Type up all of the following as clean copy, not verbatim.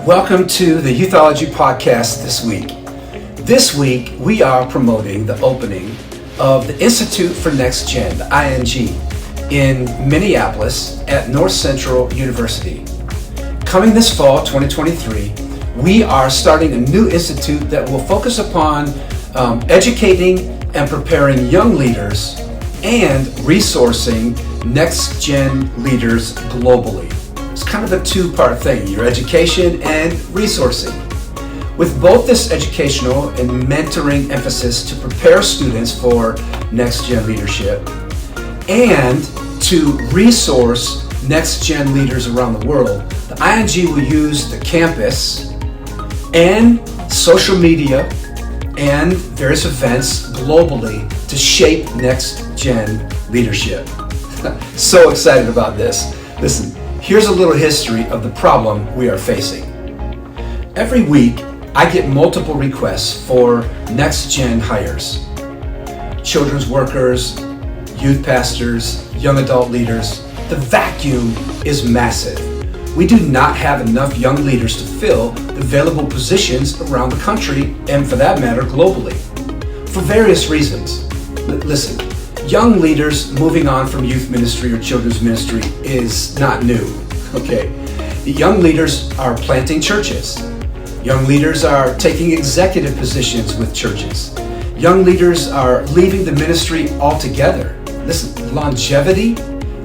Welcome to the Youthology Podcast this week. This week, we are promoting the opening of the Institute for Next Gen, the ING, in Minneapolis at North Central University. Coming this fall, 2023, we are starting a new institute that will focus upon educating and preparing young leaders and resourcing next-gen leaders globally. It's kind of a two-part thing, your education and resourcing. With both this educational and mentoring emphasis to prepare students for next-gen leadership and to resource next-gen leaders around the world, the ING will use the campus and social media and various events globally to shape next-gen leadership. So excited about this. Listen, here's a little history of the problem we are facing. Every week, I get multiple requests for next-gen hires. Children's workers, youth pastors, young adult leaders. The vacuum is massive. We do not have enough young leaders to fill the available positions around the country and, for that matter, globally. For various reasons. Listen, young leaders moving on from youth ministry or children's ministry is not new, okay? The young leaders are planting churches. Young leaders are taking executive positions with churches. Young leaders are leaving the ministry altogether. Listen, longevity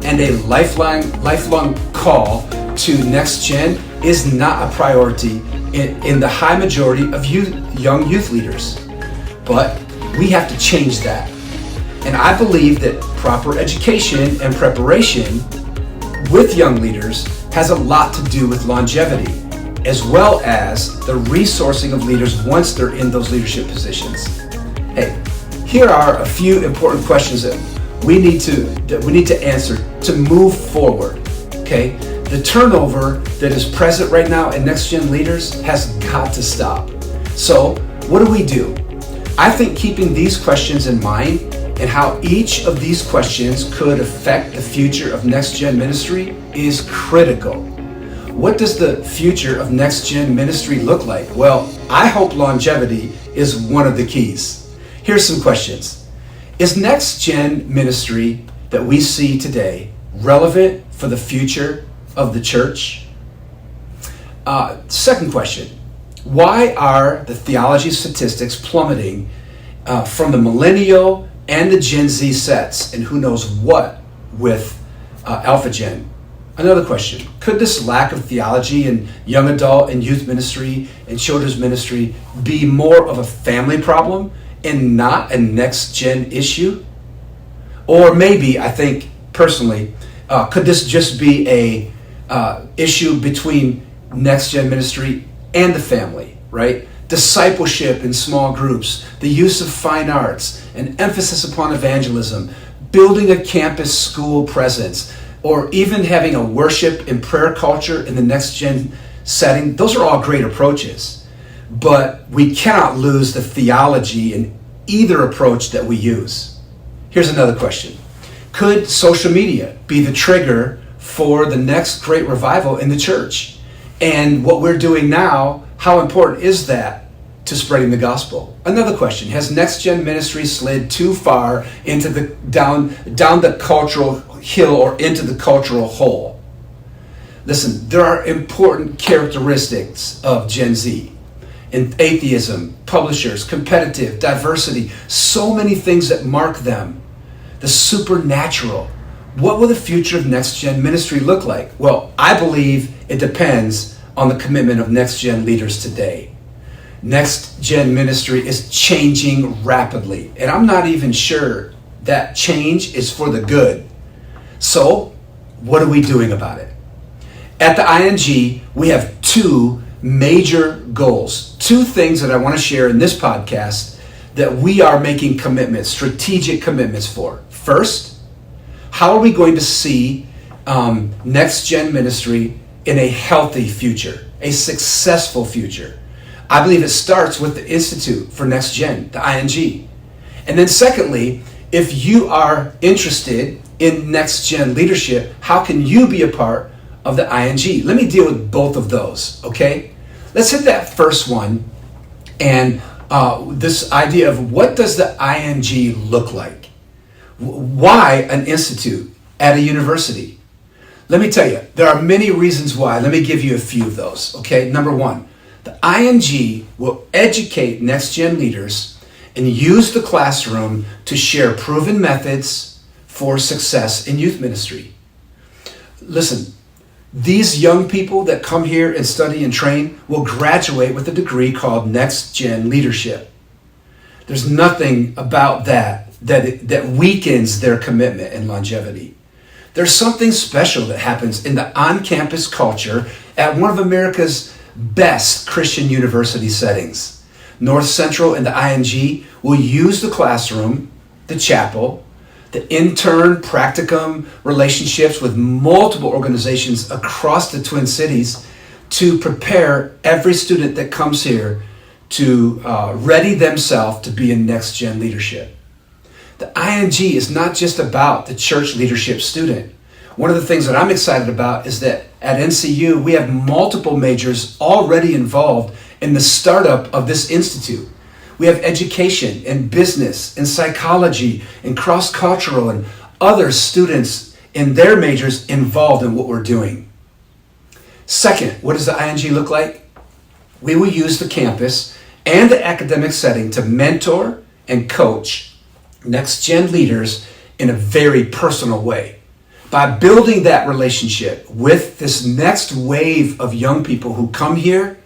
and a lifelong call to next gen is not a priority in the high majority of young youth leaders. But we have to change that. And I believe that proper education and preparation with young leaders has a lot to do with longevity, as well as the resourcing of leaders once they're in those leadership positions. Hey, here are a few important questions that we need to answer to move forward, okay? The turnover that is present right now in next-gen leaders has got to stop. So, what do? I think keeping these questions in mind and how each of these questions could affect the future of next-gen ministry is critical. What does the future of next-gen ministry look like? Well, I hope longevity is one of the keys. Here's some questions. Is next-gen ministry that we see today relevant for the future of the church? Second question, why are the theology statistics plummeting from the millennial and the Gen Z sets, and who knows what with Alpha Gen? Another question, could this lack of theology in young adult and youth ministry and children's ministry be more of a family problem and not a next-gen issue? Or maybe, I think personally, could this just be a issue between next-gen ministry and the family, right? Discipleship in small groups, the use of fine arts, an emphasis upon evangelism, building a campus school presence, or even having a worship and prayer culture in the next-gen setting. Those are all great approaches, but we cannot lose the theology in either approach that we use. Here's another question. Could social media be the trigger for the next great revival in the church? And what we're doing now, how important is that to spreading the gospel? Another question, has next-gen ministry slid too far into the down the cultural hill or into the cultural hole? Listen, there are important characteristics of Gen Z. In atheism, publishers, competitive, diversity, so many things that mark them. The supernatural. What will the future of next-gen ministry look like? Well, I believe it depends on the commitment of next-gen leaders today. Next-gen ministry is changing rapidly, and I'm not even sure that change is for the good. So, what are we doing about it? At the ING, we have two major goals, two things that I want to share in this podcast that we are making commitments, strategic commitments for. First, how are we going to see next-gen ministry in a healthy future, a successful future? I believe it starts with the Institute for Next Gen, the ING. And then secondly, if you are interested in next gen leadership, how can you be a part of the ING? Let me deal with both of those, okay? let's hit that first one, and this idea of what does the ING look like? Why an institute at a university? Let me tell you, there are many reasons why. Let me give you a few of those, okay? Number one, the ING will educate next-gen leaders and use the classroom to share proven methods for success in youth ministry. Listen, these young people that come here and study and train will graduate with a degree called Next-Gen Leadership. There's nothing about that weakens their commitment and longevity. There's something special that happens in the on-campus culture at one of America's best Christian university settings. North Central and the ING will use the classroom, the chapel, the intern practicum relationships with multiple organizations across the Twin Cities to prepare every student that comes here to ready themselves to be in next-gen leadership. The ING is not just about the church leadership student. One of the things that I'm excited about is that at NCU, we have multiple majors already involved in the startup of this institute. We have education and business and psychology and cross-cultural and other students in their majors involved in what we're doing. Second, what does the ING look like? We will use the campus and the academic setting to mentor and coach next-gen leaders in a very personal way. By building that relationship with this next wave of young people who come here,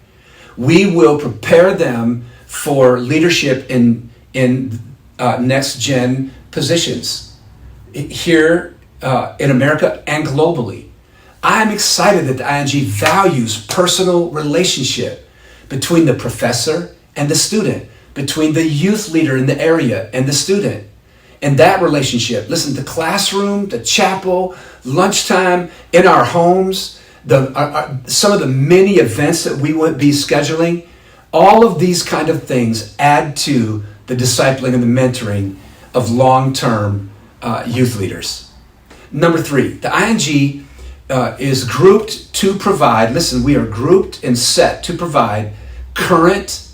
we will prepare them for leadership in next-gen positions here in America and globally. I'm excited that the ING values personal relationship between the professor and the student, between the youth leader in the area and the student. And that relationship, listen, the classroom, the chapel, lunchtime, in our homes, some of the many events that we would be scheduling, all of these kind of things add to the discipling and the mentoring of long-term youth leaders. Number three, the ING is grouped to provide, listen, we are grouped and set to provide current,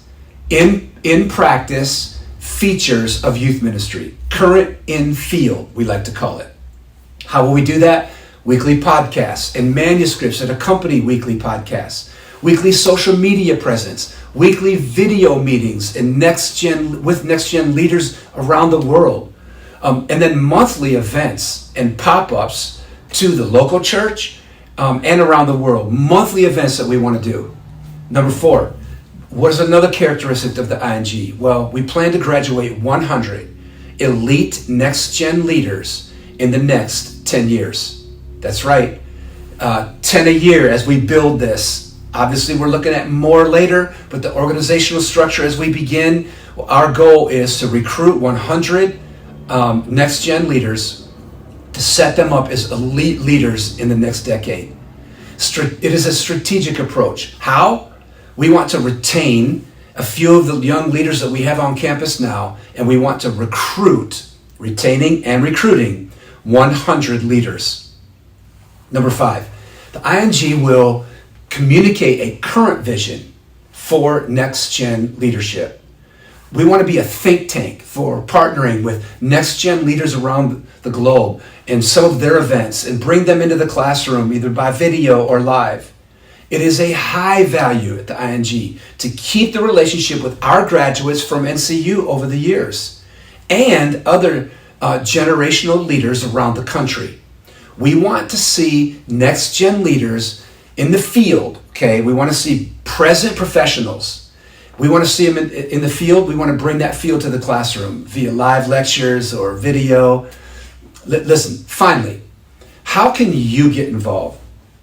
in practice features of youth ministry. Current in field, we like to call it. How will we do that? Weekly podcasts and manuscripts that accompany weekly podcasts, weekly social media presence, weekly video meetings and with next-gen leaders around the world, and then monthly events and pop-ups to the local church and around the world. Monthly events that we want to do. Number four, what is another characteristic of the ING? Well, we plan to graduate 100 elite next-gen leaders in the next 10 years. That's right, 10 a year as we build this. Obviously, we're looking at more later, but the organizational structure as we begin, our goal is to recruit 100 next-gen leaders to set them up as elite leaders in the next decade. It is a strategic approach. How? We want to retain a few of the young leaders that we have on campus now, and we want to retaining and recruiting 100 leaders. Number five, the ING will communicate a current vision for next-gen leadership. We want to be a think tank for partnering with next-gen leaders around the globe and some of their events and bring them into the classroom either by video or live. It is a high value at the ING to keep the relationship with our graduates from NCU over the years and other generational leaders around the country. We want to see next-gen leaders in the field, okay? We want to see present professionals. We want to see them in the field. We want to bring that field to the classroom via live lectures or video. Listen, finally, how can you get involved?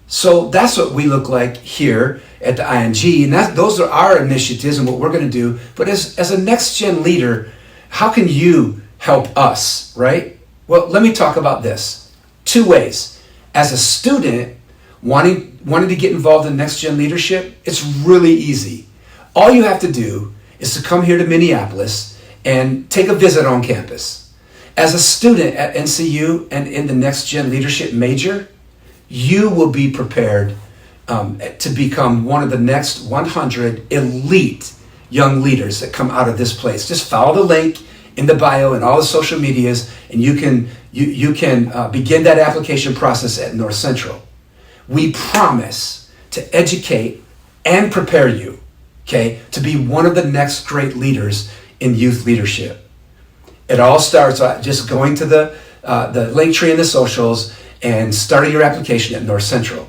So that's what we look like here at the ING, and those are our initiatives and what we're going to do. But as a next-gen leader, how can you help us, right? Well, let me talk about this. Two ways. As a student wanting to get involved in next-gen leadership, it's really easy. All you have to do is to come here to Minneapolis and take a visit on campus. As a student at NCU and in the next-gen leadership major, you will be prepared to become one of the next 100 elite young leaders that come out of this place. Just follow the link in the bio and all the social medias, and you can begin that application process at North Central. We promise to educate and prepare you, okay, to be one of the next great leaders in youth leadership. It all starts just going to the link tree in the socials and starting your application at North Central.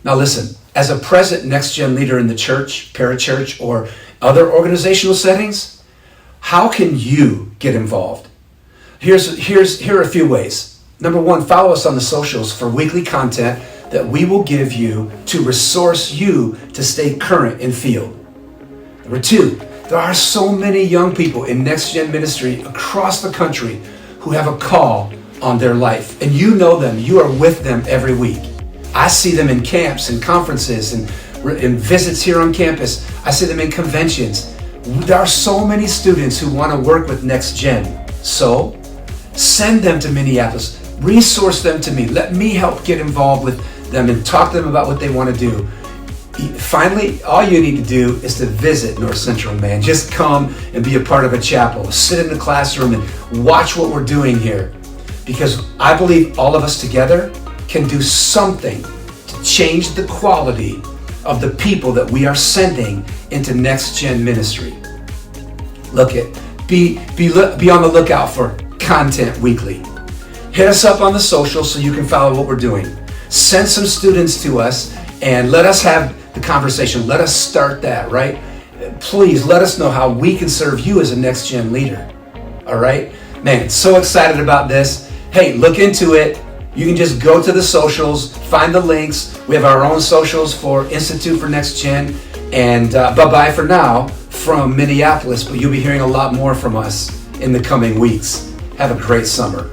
Now listen, as a present next gen leader in the church, parachurch, or other organizational settings, how can you get involved? Here are a few ways. Number one, follow us on the socials for weekly content that we will give you to resource you to stay current in field. Number two, there are so many young people in Next Gen ministry across the country who have a call on their life, and you know them, you are with them every week. I see them in camps and conferences and in visits here on campus. I see them in conventions. There are so many students who want to work with Next Gen. So send them to Minneapolis, resource them to me. Let me help get involved with them and talk to them about what they want to do. Finally, all you need to do is to visit North Central, man. Just come and be a part of a chapel, sit in the classroom and watch what we're doing here. Because I believe all of us together can do something to change the quality of the people that we are sending into Next Gen ministry. Be on the lookout for content weekly. Hit us up on the socials so you can follow what we're doing. Send some students to us and let us have the conversation. Let us start that, right? Please let us know how we can serve you as a Next Gen leader. All right? Man, so excited about this. Hey, look into it. You can just go to the socials, find the links. We have our own socials for Institute for Next Gen. And bye-bye for now from Minneapolis, but you'll be hearing a lot more from us in the coming weeks. Have a great summer.